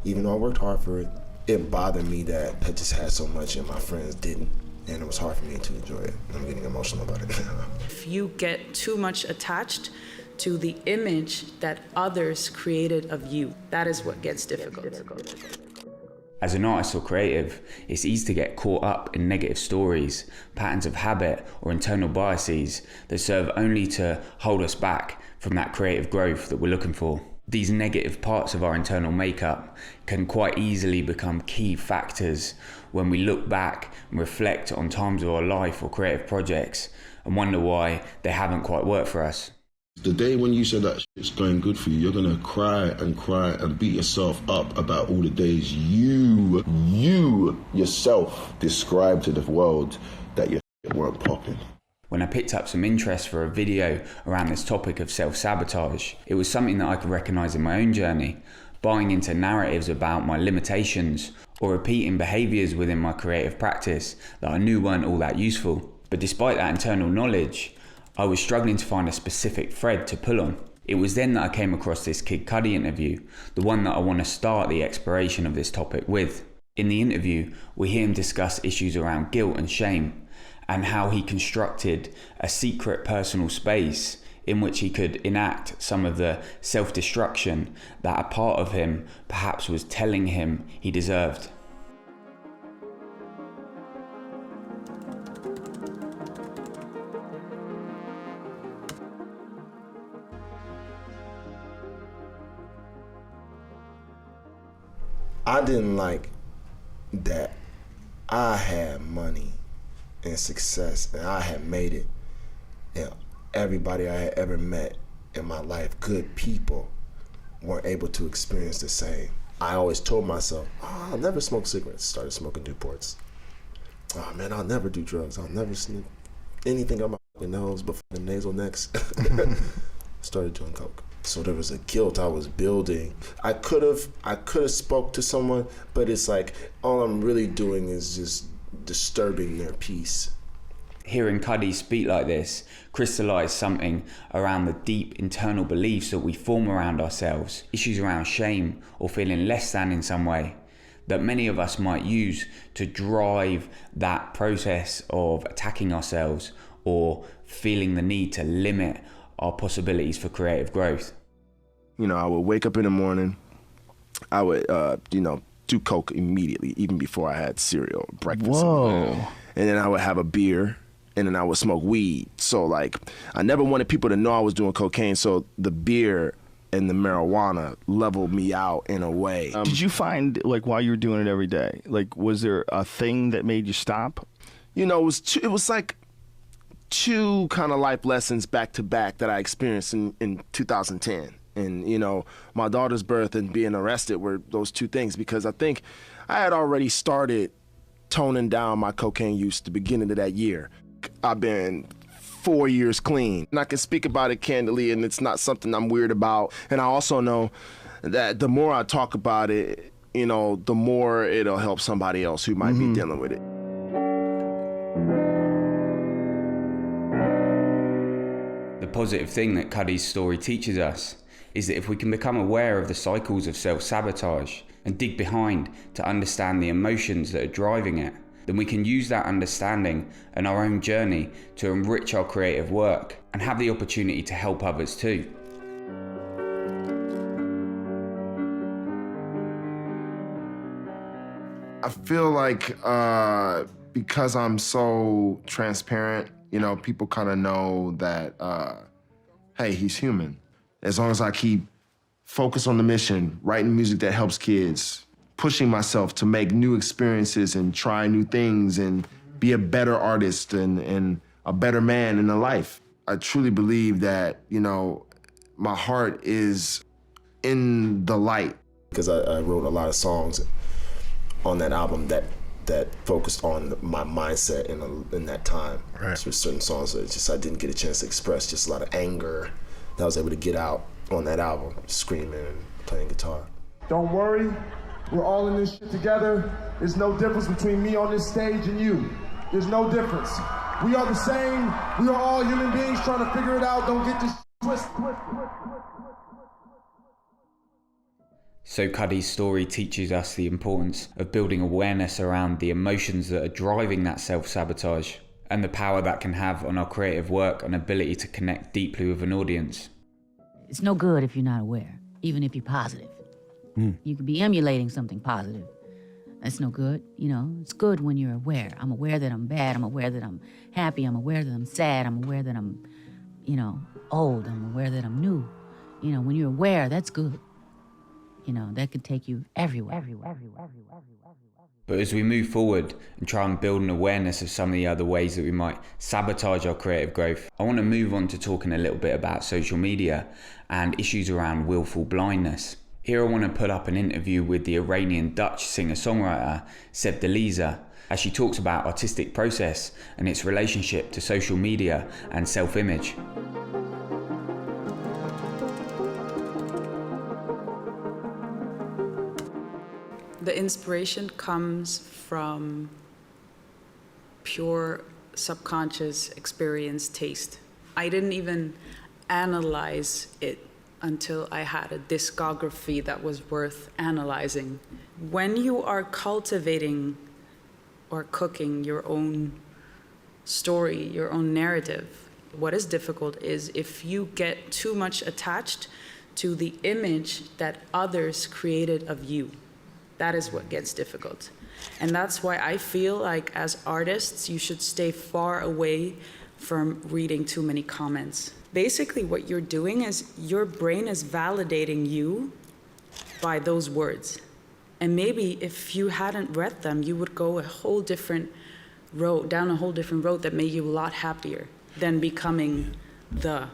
even though I worked hard for it, it bothered me that I just had so much and my friends didn't. And it was hard for me to enjoy it. I'm getting emotional about it now. If you get too much attached to the image that others created of you, that is what gets difficult. As an artist or creative, it's easy to get caught up in negative stories, patterns of habit, or internal biases that serve only to hold us back from that creative growth that we're looking for. These negative parts of our internal makeup can quite easily become key factors when we look back and reflect on times of our life or creative projects and wonder why they haven't quite worked for us. The day when you say that shit's going good for you, you're gonna cry and beat yourself up about all the days you yourself described to the world that your shit weren't popping. When I picked up some interest for a video around this topic of self-sabotage, it was something that I could recognise in my own journey, buying into narratives about my limitations or repeating behaviours within my creative practice that I knew weren't all that useful. But despite that internal knowledge, I was struggling to find a specific thread to pull on. It was then that I came across this Kid Cudi interview, the one that I want to start the exploration of this topic with. In the interview, we hear him discuss issues around guilt and shame, and how he constructed a secret personal space in which he could enact some of the self-destruction that a part of him perhaps was telling him he deserved. I didn't like that I had money and success and I had made it, and everybody I had ever met in my life, good people, weren't able to experience the same. I always told myself, oh, I'll never smoke cigarettes. Started smoking Newports. Oh man, I'll never do drugs. I'll never sniff anything on my fucking nose before the nasal necks. Started doing coke. So there was a guilt I was building. I could have spoke to someone, but it's like all I'm really doing is just disturbing their peace. Hearing Cudi speak like this crystallised something around the deep internal beliefs that we form around ourselves, issues around shame or feeling less than in some way, that many of us might use to drive that process of attacking ourselves or feeling the need to limit our possibilities for creative growth. You know, I would wake up in the morning, I would, do coke immediately, even before I had cereal, breakfast. Whoa. And then I would have a beer, and then I would smoke weed. So, like, I never wanted people to know I was doing cocaine, so the beer and the marijuana leveled me out in a way. Did you find, like, while you were doing it every day, like, was there a thing that made you stop? You know, it was like two kind of life lessons back to back that I experienced in 2010. And, you know, my daughter's birth and being arrested were those two things, because I think I had already started toning down my cocaine use at the beginning of that year. I've been 4 years clean, and I can speak about it candidly, and it's not something I'm weird about. And I also know that the more I talk about it, you know, the more it'll help somebody else who might be dealing with it. The positive thing that Cudi's story teaches us is that if we can become aware of the cycles of self-sabotage and dig behind to understand the emotions that are driving it, then we can use that understanding and our own journey to enrich our creative work and have the opportunity to help others too. I feel like because I'm so transparent, you know, people kind of know that, hey, he's human. As long as I keep focused on the mission, writing music that helps kids, pushing myself to make new experiences and try new things and be a better artist and a better man in the life. I truly believe that, you know, my heart is in the light. Because I wrote a lot of songs on that album that focused on my mindset in that time. Right. So certain songs that just I didn't get a chance to express, just a lot of anger that I was able to get out on that album, screaming and playing guitar. Don't worry, we're all in this shit together. There's no difference between me on this stage and you. There's no difference. We are the same. We are all human beings trying to figure it out. Don't get this twist. So Cudi's story teaches us the importance of building awareness around the emotions that are driving that self-sabotage and the power that can have on our creative work and ability to connect deeply with an audience. It's no good if you're not aware, even if you're positive. You could be emulating something positive. That's no good, you know. It's good when you're aware. I'm aware that I'm bad. I'm aware that I'm happy. I'm aware that I'm sad. I'm aware that I'm, you know, old. I'm aware that I'm new. You know, when you're aware, that's good. You know, that could take you everywhere. But as we move forward and try and build an awareness of some of the other ways that we might sabotage our creative growth, I want to move on to talking a little bit about social media and issues around willful blindness. Here I want to put up an interview with the Iranian Dutch singer-songwriter Sevdaliza as she talks about artistic process and its relationship to social media and self-image. The inspiration comes from pure subconscious experience, taste. I didn't even analyze it until I had a discography that was worth analyzing. When you are cultivating or cooking your own story, your own narrative, what is difficult is if you get too much attached to the image that others created of you. That is what gets difficult. And that's why I feel like as artists, you should stay far away from reading too many comments. Basically, what you're doing is your brain is validating you by those words. And maybe if you hadn't read them, you would go a whole different road, down a whole different road that made you a lot happier than becoming the.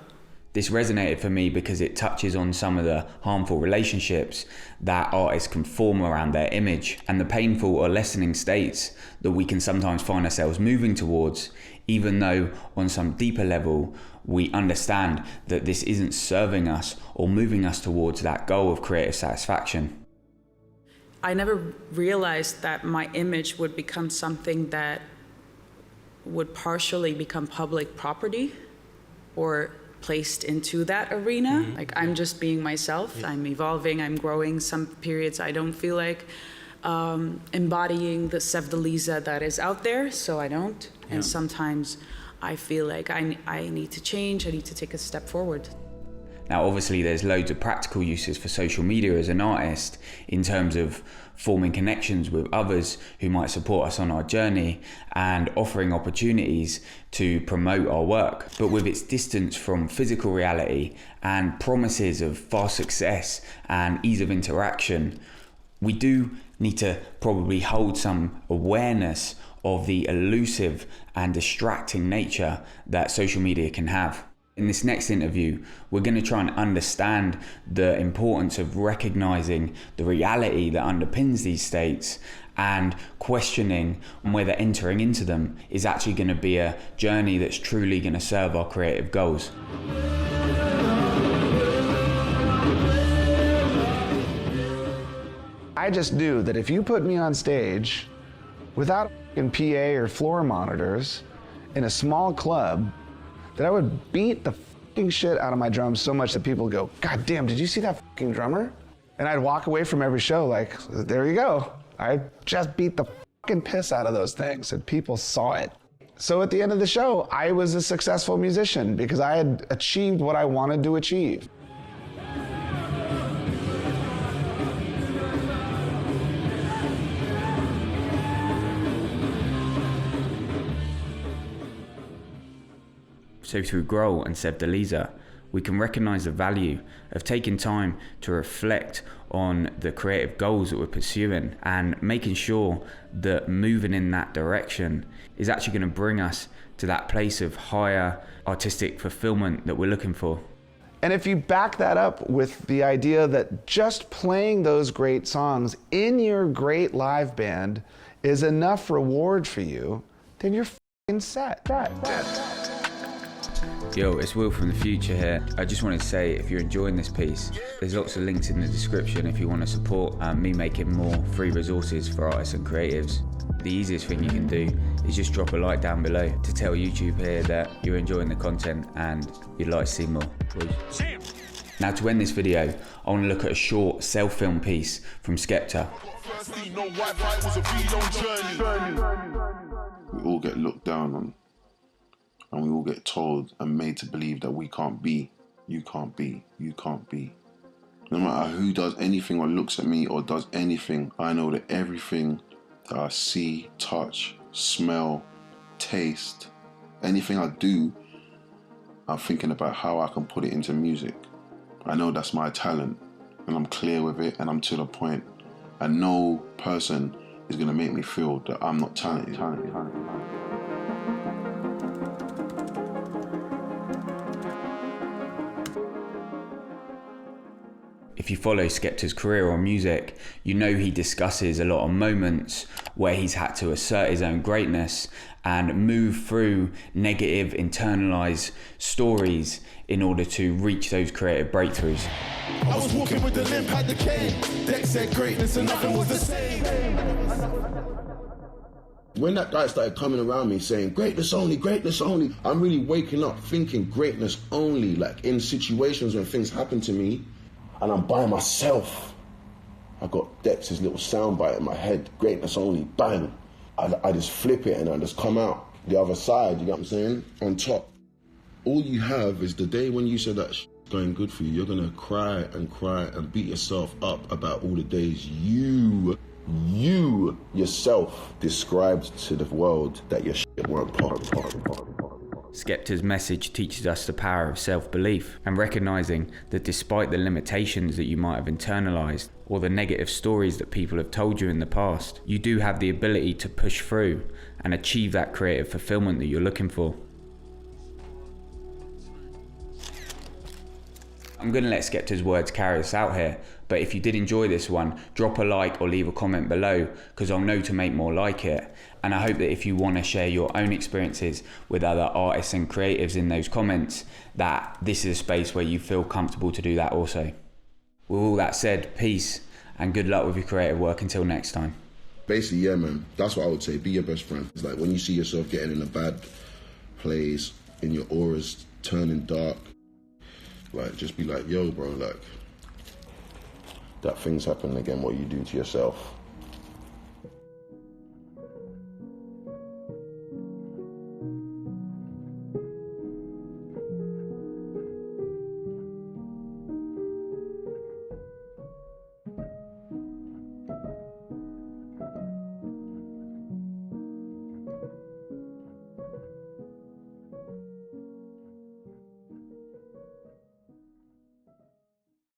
This resonated for me because it touches on some of the harmful relationships that artists can form around their image and the painful or lessening states that we can sometimes find ourselves moving towards, even though on some deeper level we understand that this isn't serving us or moving us towards that goal of creative satisfaction. I never realized that my image would become something that would partially become public property or placed into that arena. Like, I'm just being myself. I'm evolving, I'm growing. Some periods I don't feel like embodying the Sevdaliza that is out there, so I don't. And sometimes I feel like I need to change, I need to take a step forward. Now, obviously, there's loads of practical uses for social media as an artist in terms of forming connections with others who might support us on our journey and offering opportunities to promote our work. But with its distance from physical reality and promises of fast success and ease of interaction, we do need to probably hold some awareness of the elusive and distracting nature that social media can have. In this next interview, we're going to try and understand the importance of recognizing the reality that underpins these states and questioning whether entering into them is actually going to be a journey that's truly going to serve our creative goals. I just knew that if you put me on stage without a PA or floor monitors in a small club, that I would beat the fucking shit out of my drums so much that people would go, God damn, did you see that fucking drummer? And I'd walk away from every show like, there you go. I just beat the fucking piss out of those things, and people saw it. So at the end of the show, I was a successful musician because I had achieved what I wanted to achieve. So through Grohl and Sevdaliza, we can recognize the value of taking time to reflect on the creative goals that we're pursuing and making sure that moving in that direction is actually going to bring us to that place of higher artistic fulfillment that we're looking for. And if you back that up with the idea that just playing those great songs in your great live band is enough reward for you, then you're f***ing set. Yo, it's Will from the future here. I just wanted to say, if you're enjoying this piece, there's lots of links in the description if you want to support me making more free resources for artists and creatives. The easiest thing you can do is just drop a like down below to tell YouTube here that you're enjoying the content and you'd like to see more. Please. Now to end this video, I want to look at a short self-film piece from Skepta. We all get looked down on, and we all get told and made to believe that we can't be, you can't be, you can't be. No matter who does anything or looks at me or does anything, I know that everything that I see, touch, smell, taste, anything I do, I'm thinking about how I can put it into music. I know that's my talent, and I'm clear with it, and I'm to the point. And no person is gonna make me feel that I'm not talented. If you follow Skepta's career on music, you know he discusses a lot of moments where he's had to assert his own greatness and move through negative, internalized stories in order to reach those creative breakthroughs. I was walking with the limp, had the cane. Deck said greatness and nothing was the same. When that guy started coming around me saying, greatness only, I'm really waking up thinking greatness only, like in situations when things happen to me and I'm by myself. I got Dex's little soundbite in my head, greatness only, bang. I just flip it and I just come out the other side, you know what I'm saying, on top. All you have is the day when you said that going good for you, you're gonna cry and beat yourself up about all the days you yourself described to the world that your shit weren't part. Skepta's message teaches us the power of self-belief and recognizing that despite the limitations that you might have internalized or the negative stories that people have told you in the past, you do have the ability to push through and achieve that creative fulfillment that you're looking for. I'm going to let Skepta's words carry us out here, but if you did enjoy this one, drop a like or leave a comment below, because I'll know to make more like it. And I hope that if you want to share your own experiences with other artists and creatives in those comments, that this is a space where you feel comfortable to do that also. With all that said, peace and good luck with your creative work until next time. Basically, yeah, man, that's what I would say. Be your best friend. It's like when you see yourself getting in a bad place, in your aura's turning dark, like, just be like, yo, bro, like, that thing's happening again, what you do to yourself.